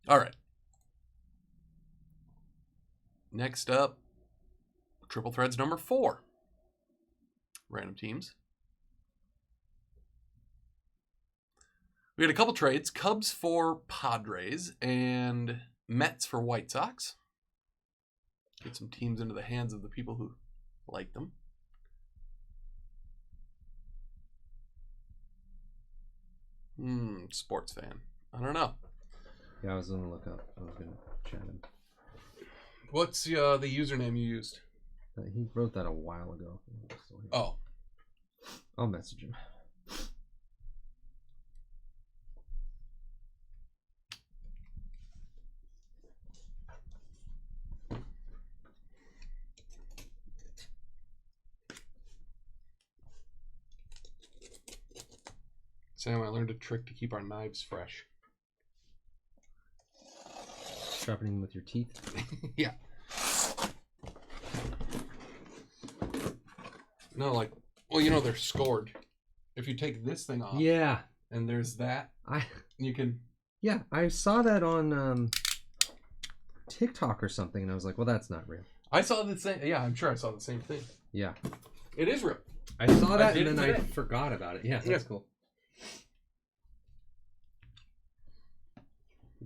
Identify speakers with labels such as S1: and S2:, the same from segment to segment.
S1: All right. Next up, Triple Threads number 4. Random teams. We had a couple trades. Cubs for Padres and Mets for White Sox. Get some teams into the hands of the people who like them. Sports fan. I don't know.
S2: Yeah, I was going to look up. I was going to chat him.
S1: What's the username you used?
S2: He wrote that a while ago.
S1: Oh.
S2: I'll message him.
S1: Sam, I learned a trick to keep our knives fresh.
S2: Sharpening with your teeth?
S1: Yeah. No, like, well, you know, they're scored. If you take this thing off.
S2: Yeah.
S1: And there's that. You can.
S2: Yeah, I saw that on TikTok or something, and I was like, well, that's not real.
S1: I saw the same. Yeah, I'm sure I saw the same thing.
S2: Yeah.
S1: It is real.
S2: I saw that, and then I forgot about it. Yeah, that's cool.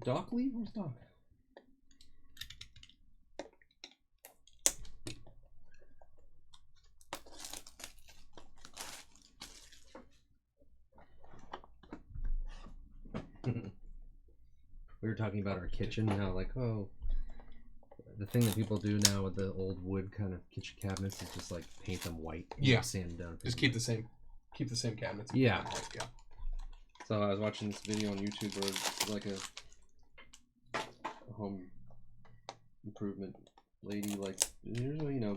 S2: Doc leave? Where's Doc? We were talking about our kitchen, how like, oh, the thing that people do now with the old wood kind of kitchen cabinets is just like paint them white.
S1: Yeah.
S2: Sand them down.
S1: Just keep the same cabinets.
S2: Yeah.
S1: Yeah.
S2: So I was watching this video on YouTube where it's like a home improvement lady, like,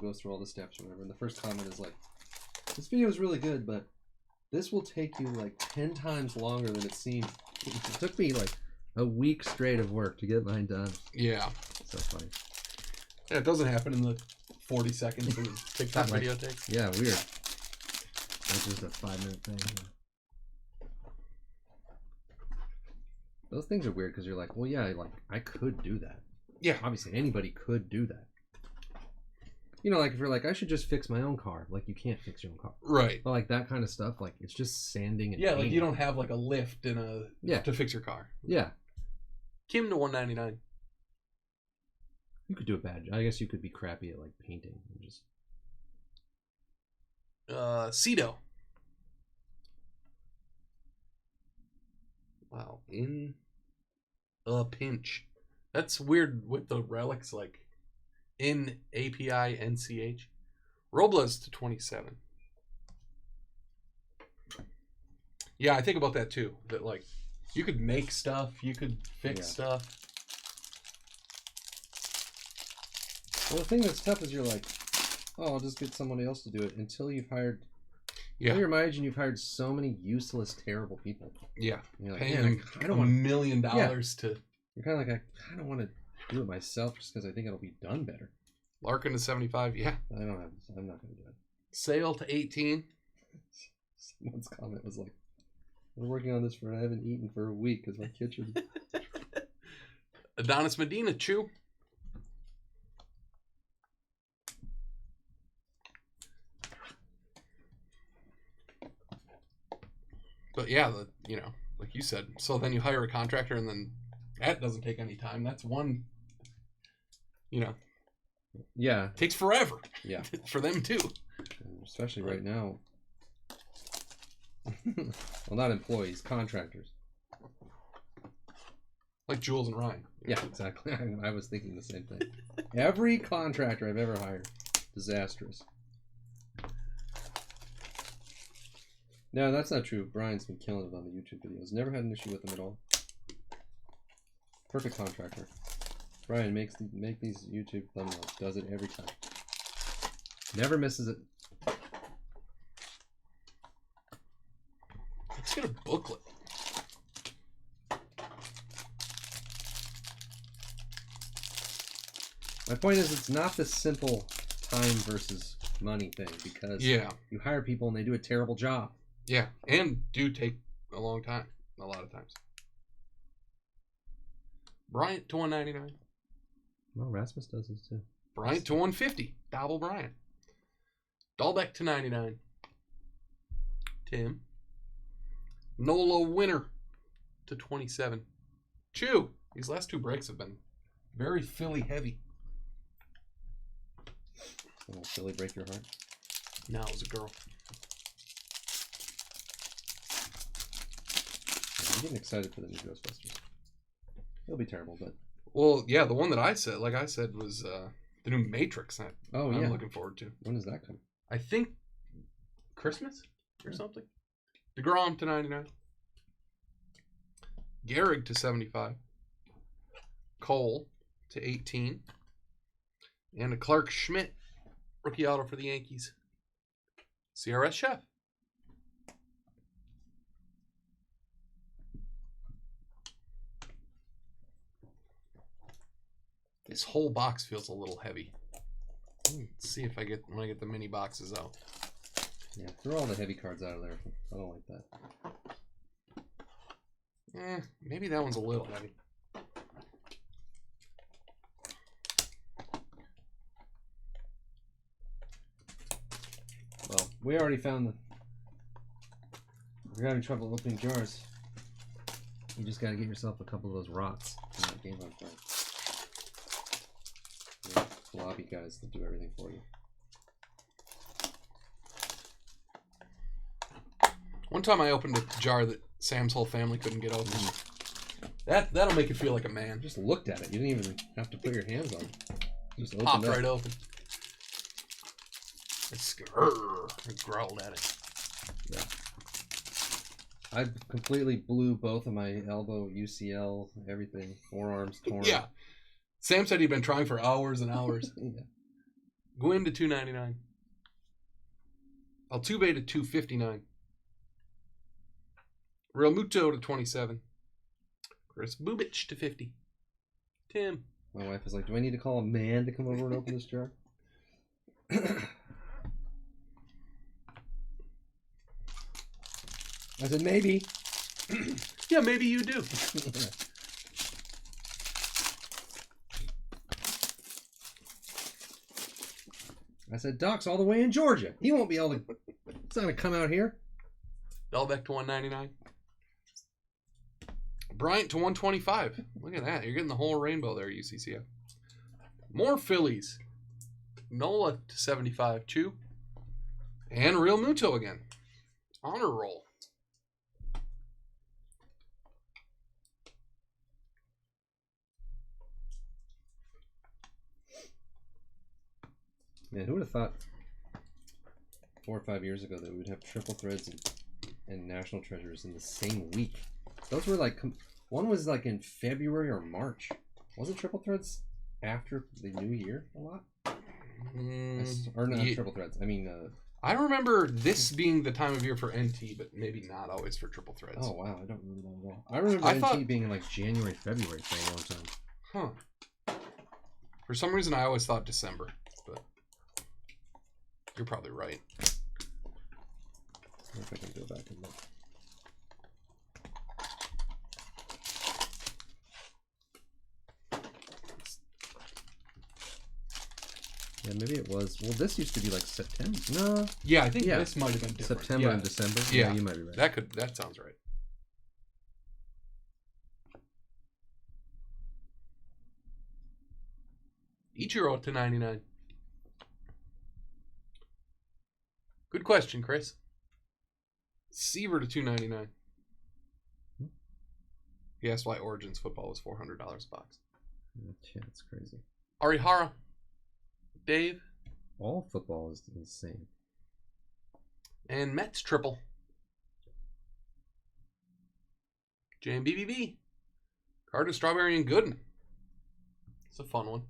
S2: goes through all the steps or whatever. And the first comment is like, this video is really good, but this will take you like 10 times longer than it seemed. It took me like a week straight of work to get mine done.
S1: Yeah.
S2: So funny.
S1: Yeah, it doesn't happen in the 40 seconds the TikTok video takes.
S2: Yeah, weird. It's just a 5-minute thing. Those things are weird because you're like, well, yeah, like I could do that.
S1: Yeah.
S2: Obviously, anybody could do that. You know, like if you're like, I should just fix my own car. Like you can't fix your own car.
S1: Right.
S2: But like that kind of stuff, like it's just sanding and
S1: painting. Like you don't have like a lift and to fix your car.
S2: Yeah.
S1: Kim to $199.
S2: You could do a bad job. I guess you could be crappy at like painting and just.
S1: Cedo. Wow, in a pinch. That's weird with the relics, like in API NCH. Robles to 27. Yeah, I think about that too. That like you could make stuff, you could fix stuff.
S2: Well, the thing that's tough is you're like, oh, I'll just get somebody else to do it until you've hired.
S1: Yeah.
S2: Can you imagine you've hired so many useless, terrible people?
S1: Yeah.
S2: And you're like,
S1: paying them
S2: I don't want
S1: $1 million to.
S2: You're kind of like, I don't want to do it myself just because I think it'll be done better.
S1: Larkin to 75. Yeah.
S2: I'm not going to do it.
S1: Sale to 18.
S2: Someone's comment was like, we're working on this I haven't eaten for a week because my kitchen.
S1: Adonis Medina, Chew. But yeah, like you said, so then you hire a contractor and then that doesn't take any time. That's one,
S2: Yeah.
S1: Takes forever.
S2: Yeah.
S1: For them too.
S2: Especially right now. Well, not employees, contractors.
S1: Like Jules and Ryan.
S2: Yeah, exactly. I was thinking the same thing. Every contractor I've ever hired, disastrous. No, that's not true. Brian's been killing it on the YouTube videos. Never had an issue with them at all. Perfect contractor. Brian make these YouTube thumbnails. Does it every time. Never misses it.
S1: Let's get a booklet.
S2: My point is, it's not the simple time versus money thing because you hire people and they do a terrible job.
S1: Yeah, and do take a long time, a lot of times. Bryant to 199.
S2: Well, Rasmus does this too.
S1: Bryant to 150. Double Bryant. Dahlbeck to 99. Tim. Nola Winner to 27. Chew. These last 2 breaks have been very Philly heavy.
S2: Will Philly break your heart?
S1: No, it was a girl.
S2: I'm getting excited for the new Ghostbusters. It'll be terrible, but...
S1: Well, yeah, the one that I said, like I said, was the new Matrix. I'm looking forward to.
S2: When does that come?
S1: I think Christmas or something. DeGrom to 99. Gehrig to 75. Cole to 18. And a Clark Schmidt rookie auto for the Yankees. CRS Chef. This whole box feels a little heavy. Let's see if when I get the mini boxes out.
S2: Yeah, throw all the heavy cards out of there. I don't like that.
S1: Maybe that one's a little heavy.
S2: Well, we already found If you're having trouble opening jars, you just gotta get yourself a couple of those rots in that Game On card. Floppy guys that do everything for you.
S1: One time I opened a jar that Sam's whole family couldn't get open. That'll make you feel like a man.
S2: Just looked at it. You didn't even have to put your hands on it.
S1: Just popped right open. I growled at it.
S2: Yeah. I completely blew both of my elbow, UCL, everything, forearms torn.
S1: Yeah. Sam said he'd been trying for hours and hours.
S2: Yeah.
S1: Gwynn to 299. Altuve to 259. Real Muto to 27. Chris Bubich to 50. Tim.
S2: My wife is like, do I need to call a man to come over and open this jar? I said, maybe.
S1: Yeah, maybe you do.
S2: I said, Doc's all the way in Georgia. He won't be able to... It's not going to come out here.
S1: Dahlbeck to 199. Bryant to 125. Look at that. You're getting the whole rainbow there, UCCF. More Phillies. Nola to 75. Chew. And Real Muto again. Honor roll.
S2: Man, who would have thought 4 or 5 years ago that we would have triple threads and national treasures in the same week? Those were like, one was like in February or March. Wasn't triple threads after the new year a lot? Or not triple threads. I mean,
S1: I remember this being the time of year for NT, but maybe not always for triple threads.
S2: Oh wow, I don't remember that at all. I remember NT being in like January, February for a long time.
S1: Huh. For some reason, I always thought December, but you're probably right.
S2: I wonder if I can go back and look. Yeah, maybe it was. Well, this used to be like September. No.
S1: Yeah, I think this might have been different.
S2: September and December.
S1: Yeah,
S2: you might be right.
S1: That sounds right. Ichiro to 99. Good question, Chris. Seaver to 299. He asked why Origins football was $400 a box.
S2: Yeah, it's crazy.
S1: Arihara. Dave.
S2: All football is insane.
S1: And Mets triple. JMBBB. Carter, Strawberry, and Gooden. It's a fun one.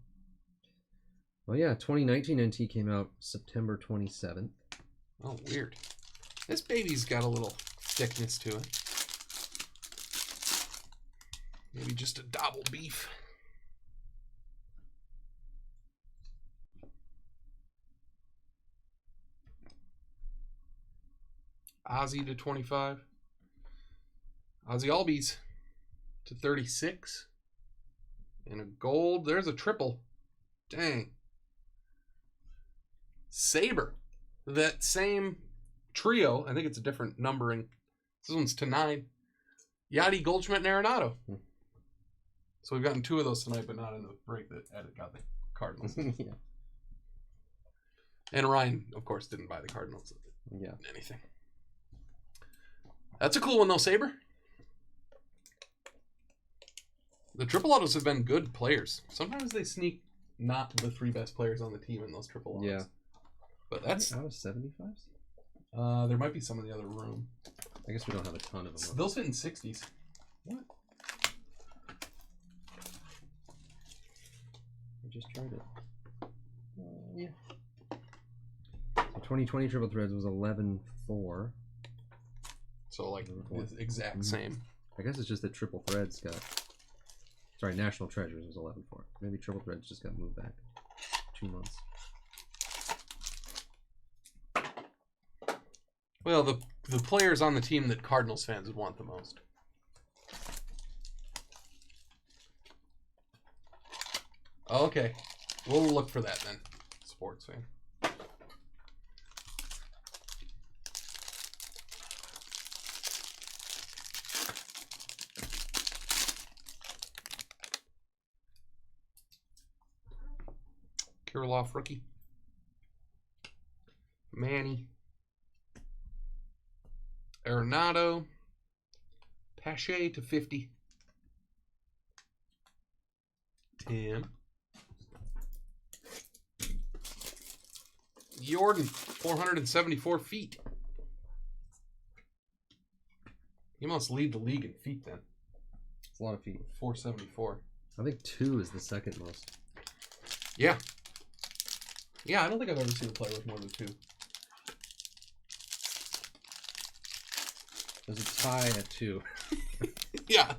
S2: Well, yeah, 2019 NT came out September 27th.
S1: Oh, weird. This baby's got a little thickness to it. Maybe just a double beef. Ozzy to 25. Ozzy Albies to 36. And a gold. There's a triple. Dang. Saber. That same trio. I think it's a different numbering. This one's to 9. Yachty, Goldschmidt, and Arenado. So we've gotten 2 of those tonight, but not in the break that Ed got the Cardinals.
S2: Yeah.
S1: And Ryan, of course, didn't buy the Cardinals.
S2: Yeah.
S1: Anything. That's a cool one, though, Saber. The triple autos have been good players. Sometimes they sneak not the 3 best players on the team in those triple autos.
S2: Yeah.
S1: But that's...
S2: Out of 75s?
S1: There might be some in the other room.
S2: I guess we don't have a ton of them.
S1: They'll fit in 60s. What?
S2: I just tried it. Yeah. So 2020 Triple Threads was 11.4.
S1: So, like, the exact same.
S2: I guess it's just that Triple Threads got... Sorry, National Treasures was 11.4. Maybe Triple Threads just got moved back 2 months.
S1: Well, the players on the team that Cardinals fans would want the most. Okay. We'll look for that then, sports fan. Kirilloff rookie. Manny. Arenado. Pache to 50. Tim. Jordan, 474 feet. He must lead the league in feet then.
S2: It's a lot of feet.
S1: 474.
S2: I think 2 is the second most.
S1: Yeah. Yeah, I don't think I've ever seen a player with more than 2.
S2: There's a tie at 2.
S1: Yeah.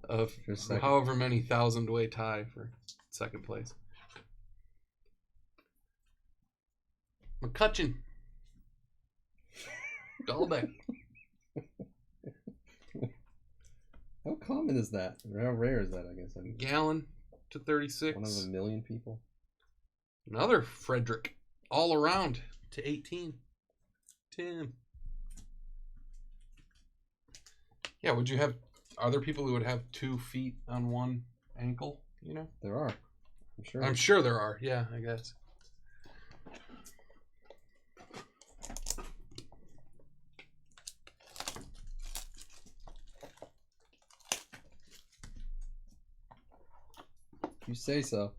S1: Of
S2: For
S1: however many thousand-way tie for second place. McCutcheon. Dahlbeck.
S2: How common is that? Or how rare is that, I guess? I mean,
S1: Gallon to 36.
S2: 1 of a million people.
S1: Another Frederick. All around to 18. Tim. Yeah, would you have... Are there people who would have 2 feet on one ankle, you know?
S2: There are. I'm sure.
S1: I'm sure there are. Yeah, I guess.
S2: You say so.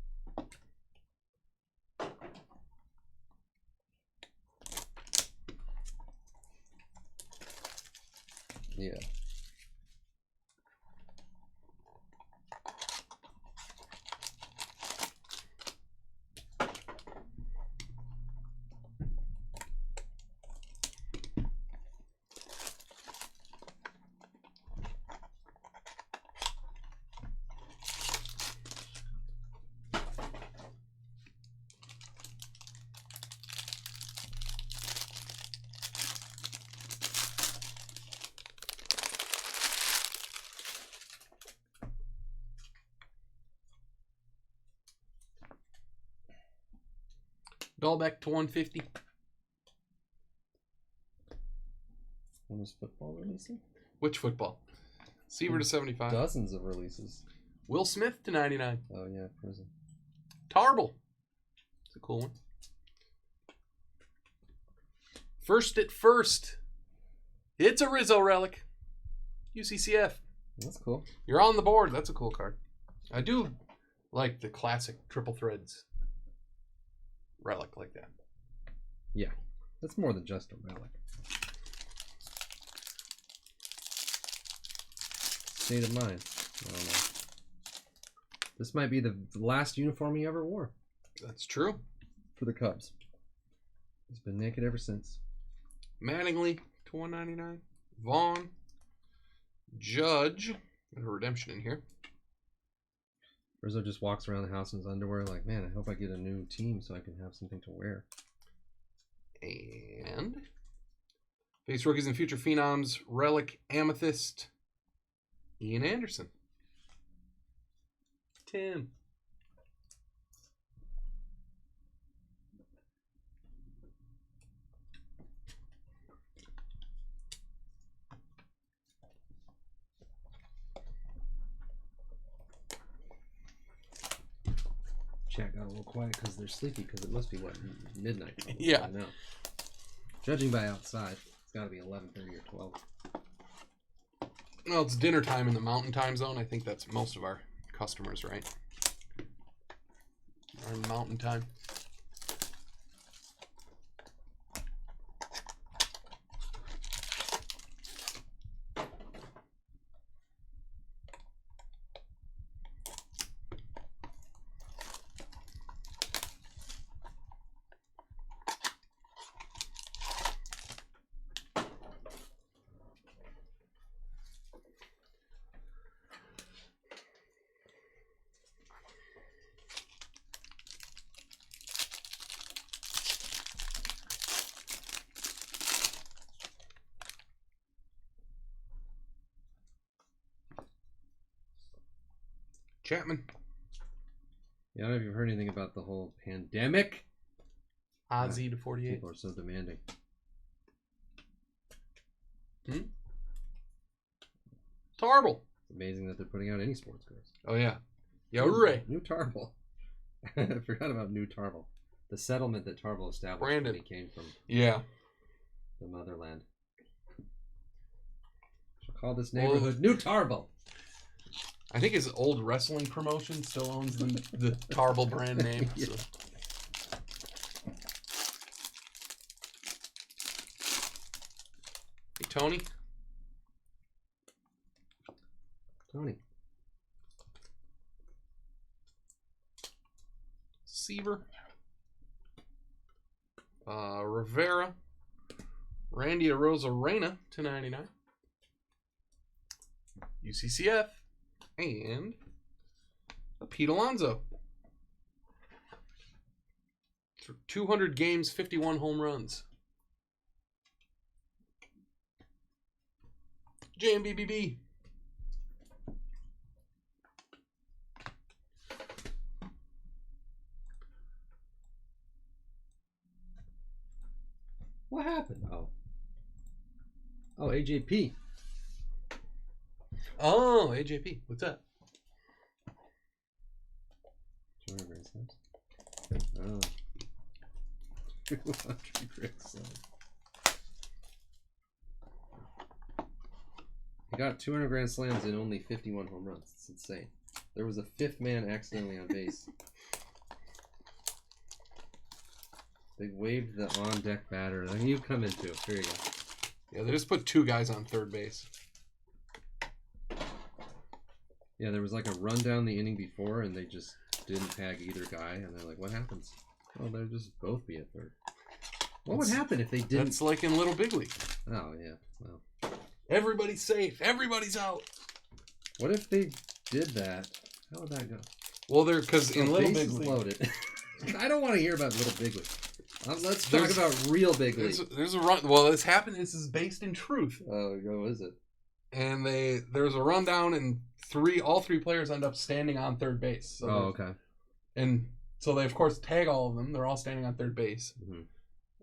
S2: Yeah.
S1: Dahlbeck to 150.
S2: When was football releasing?
S1: Which football? Seaver to 75.
S2: Dozens of releases.
S1: Will Smith to 99.
S2: Oh, yeah, prison.
S1: Tarble. It's a cool one. First at first. It's a Rizzo relic. UCCF.
S2: That's cool.
S1: You're on the board. That's a cool card. I do like the classic triple threads relic like that.
S2: Yeah. That's more than just a relic. State of mind. I don't know. This might be the last uniform he ever wore.
S1: That's true.
S2: For the Cubs. He's been naked ever since.
S1: Mattingly to 199. Vaughn. Judge. And a redemption in here.
S2: Rizzo just walks around the house in his underwear like, man, I hope I get a new team so I can have something to wear.
S1: And base rookies and future phenoms, relic, amethyst, Ian Anderson. Tim.
S2: Chat got a little quiet because they're sleepy because it must be, what, midnight?
S1: Yeah.
S2: I know. Judging by outside, it's got to be 11:30 or 12.
S1: Well, it's dinner time in the mountain time zone. I think that's most of our customers, right? Are in mountain time. Chapman.
S2: Yeah, I don't know if you've heard anything about the whole pandemic.
S1: Ozzy to 48.
S2: People are so demanding.
S1: Tarble.
S2: It's amazing that they're putting out any sports cards.
S1: Oh, yeah. Yeah, hooray.
S2: New Tarble. I forgot about New Tarble. The settlement that Tarble established
S1: Brandon.
S2: when he came from
S1: Yeah.
S2: the motherland. Shall call this neighborhood New Tarble.
S1: I think his old wrestling promotion still owns the Tarble brand name.
S2: Yeah.
S1: So. Hey, Tony.
S2: Tony.
S1: Seaver. Rivera. Randy Arozarena to 99. UCCF. And a Pete Alonso. 200 games, 51 home runs. JMBBB.
S2: What happened? Oh, AJP.
S1: Oh, AJP. What's that?
S2: Oh. 200 Grand Slams. He got 200 Grand Slams and only 51 home runs. It's insane. There was a fifth man accidentally on base. They waved the on-deck batter. Then you come into it. Here you go.
S1: Yeah, they just put two guys on third base.
S2: Yeah, there was like a run down the inning before, and they just didn't tag either guy. And they're like, what happens? Oh, they'll just both be at third. What would happen if they didn't?
S1: That's like in Little Big League.
S2: Oh, yeah. Well,
S1: everybody's safe. Everybody's out.
S2: what if they did that? How would that go?
S1: Well, they're because in Little Big League.
S2: Loaded. I don't want to hear about Little Big League. Let's talk about real Big League.
S1: There's a run. Well, this happened. This is based in truth.
S2: Oh, what is it?
S1: And there's a rundown, and all three players end up standing on third base. So
S2: okay.
S1: And so they of course tag all of them. They're all standing on third base,
S2: Mm-hmm.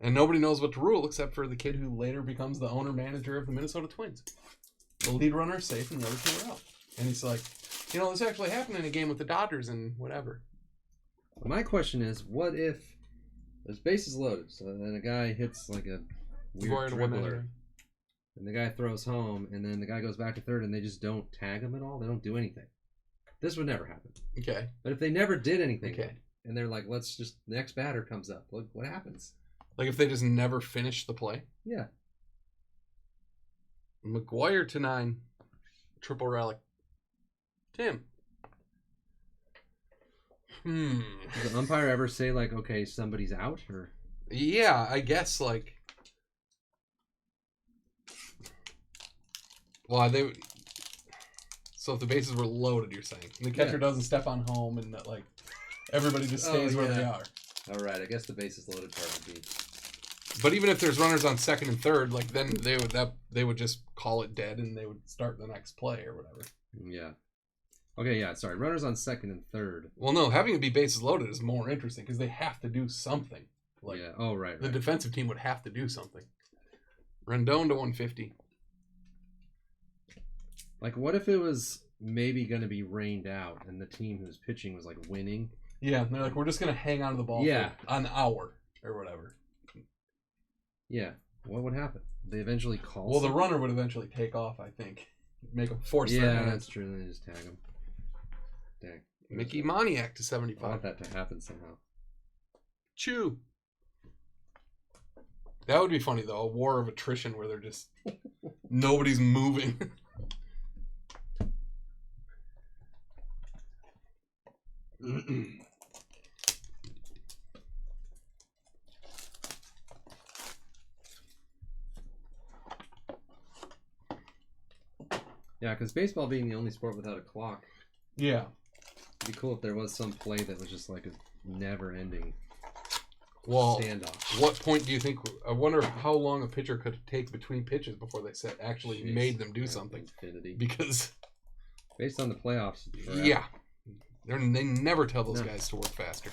S1: and nobody knows what to rule except for the kid who later becomes the owner manager of the Minnesota Twins. The lead runner is safe, and the other two are out. And he's like, this actually happened in a game with the Dodgers and whatever.
S2: My question is, what if there's bases loaded, so then a guy hits like a weird dribbler, and the guy throws home, and then the guy goes back to third, and they just don't tag him at all? They don't do anything. This would never happen.
S1: Okay.
S2: But if they never did anything,
S1: okay,
S2: and they're like, next batter comes up, look, what happens?
S1: Like if they just never finish the play?
S2: Yeah.
S1: McGuire to 9. Triple relic. Tim.
S2: Does the umpire ever say, like, okay, somebody's out? Or
S1: yeah, I guess, like... Well, they would... So if the bases were loaded, you're saying? And the catcher doesn't step on home and, like, everybody just stays where they are.
S2: All right, I guess the bases loaded part would be...
S1: But even if there's runners on second and third, like, then they would just call it dead and they would start the next play or whatever.
S2: Yeah. Okay, yeah, sorry. Runners on second and third.
S1: Well, no, having it be bases loaded is more interesting because they have to do something. Like,
S2: yeah. Oh, right.
S1: The defensive team would have to do something. Rendon to 150.
S2: Like, what if it was maybe going to be rained out and the team who's pitching was like winning?
S1: Yeah, they're like, we're just going to hang on to the ball for an hour or whatever.
S2: Yeah. What would happen? They eventually call.
S1: Well, the runner would eventually take off, I think. Make them force their
S2: Yeah,
S1: hand.
S2: that's true. Then they just tag him. Dang.
S1: Mickey Moniak to 75.
S2: I want that to happen somehow.
S1: Chew. That would be funny, though. A war of attrition where they're just... nobody's moving.
S2: Yeah, because baseball being the only sport without a clock.
S1: Yeah.
S2: It'd be cool if there was some play that was just like a never-ending standoff.
S1: What point do you think? I wonder how long a pitcher could take between pitches before they actually made them do something.
S2: Infinity.
S1: Because
S2: based on the playoffs. Forever.
S1: Yeah, they never tell those guys to work faster.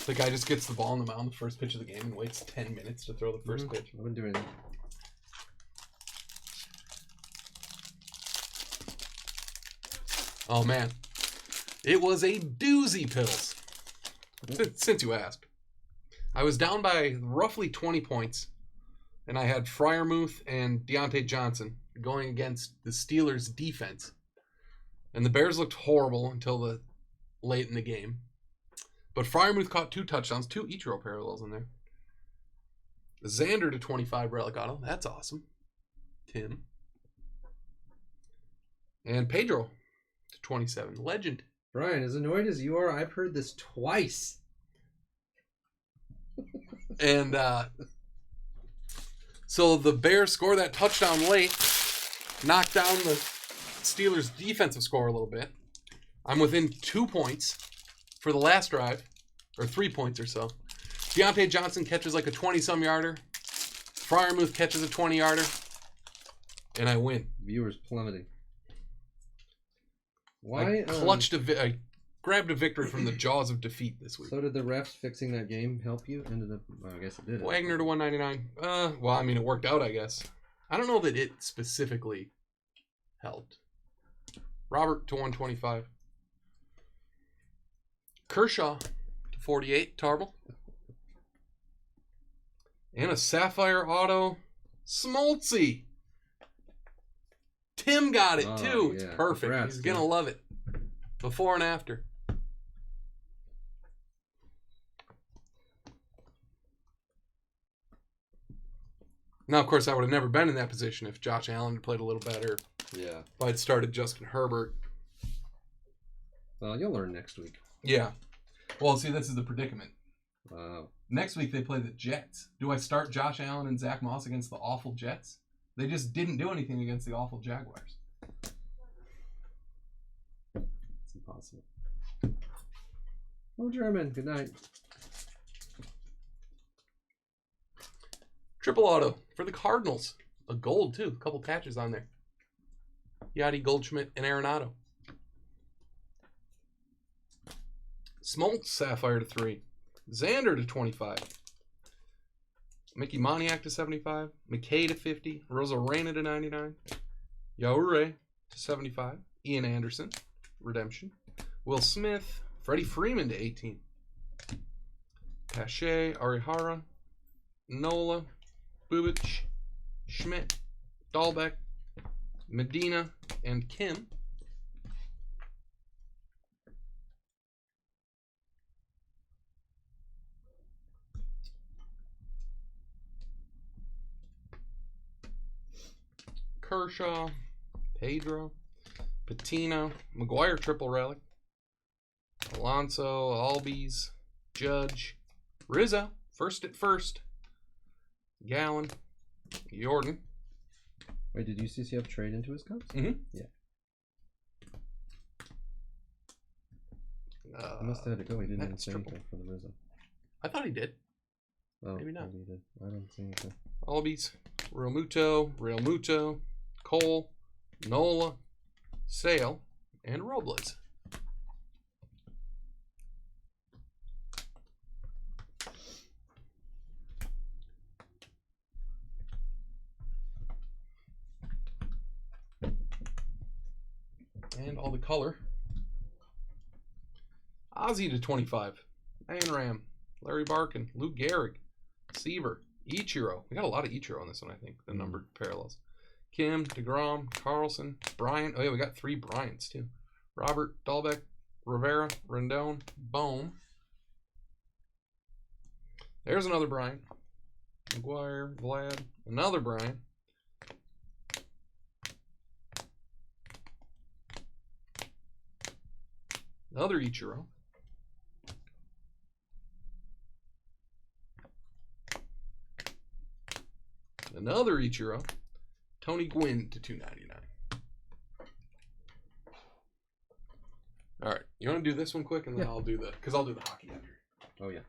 S1: The guy just gets the ball on the mound the first pitch of the game and waits 10 minutes to throw the first pitch.
S2: I've been doing that.
S1: Oh, man. It was a doozy, Pills. Since you asked. I was down by roughly 20 points, and I had Freiermuth and Deontay Johnson going against the Steelers' defense. And the Bears looked horrible until late in the game. But Freiermuth caught 2 touchdowns, 2 Ichiro parallels in there. Xander to 25 relic auto. That's awesome. Tim. And Pedro to 27. Legend.
S2: Brian, as annoyed as you are, I've heard this twice.
S1: And so the Bears score that touchdown late, knock down the Steelers' defensive score a little bit. I'm within 2 points for the last drive, or 3 points or so. Deontay Johnson catches like a 20-some yarder. Freiermuth catches a 20-yarder. And I win.
S2: Viewers plummeting. Why?
S1: I grabbed a victory from the jaws of defeat this week.
S2: So did the refs fixing that game help you? Well, I guess it did.
S1: Wagner to 199. Well, I mean, it worked out, I guess. I don't know that it specifically helped. Robert to 125. Kershaw to 48. Tarble. And a Sapphire Auto. Smoltzy. Tim got it, too. It's perfect. Congrats, He's going to love it. Before and after. Now, of course, I would have never been in that position if Josh Allen had played a little better.
S2: Yeah.
S1: If I'd started Justin Herbert.
S2: Well, you'll learn next week.
S1: Yeah. Well, see, this is the predicament.
S2: Wow.
S1: Next week, they play the Jets. Do I start Josh Allen and Zach Moss against the awful Jets? They just didn't do anything against the awful Jaguars.
S2: It's impossible. Oh, German. Good night.
S1: Triple auto for the Cardinals. A gold, too. A couple patches on there. Yachty, Goldschmidt, and Arenado. Smoltz, Sapphire to 3. Xander to 25. Mickey Moniak to 75. McKay to 50. Rosarena to 99. Yaure to 75. Ian Anderson, Redemption. Will Smith. Freddie Freeman to 18. Pache, Arihara. Nola. Bubich. Schmidt. Dahlbeck. Medina. And Kim. Kershaw, Pedro, Patino, McGuire triple relic, Alonso, Albies, Judge, Rizzo, first at first, Gallen, Jordan.
S2: Wait, did UCCF trade into his Cubs?
S1: Mm-hmm.
S2: Yeah. He must have had to go. He didn't even say anything for the Rizzo.
S1: I thought he did.
S2: Oh,
S1: maybe not.
S2: Maybe he did. I don't see anything.
S1: Albies, Real Muto, Cole, Nola, Sale, and Robles. And all the color. Ozzy to 25. Ram, Larry Barkin, Lou Gehrig, Seaver, Ichiro. We got a lot of Ichiro on this one, I think, the numbered parallels. Kim, DeGrom, Carlson, Bryant. Oh, yeah, we got 3 Bryants, too. Robert, Dahlbeck, Rivera, Rendon, Bohm. There's another Bryant. McGuire, Vlad, another Bryant. Another Ichiro. Another Ichiro. Tony Gwynn to 299. All right, you want to do this one quick, and then I'll do the hockey after.
S2: Oh yeah.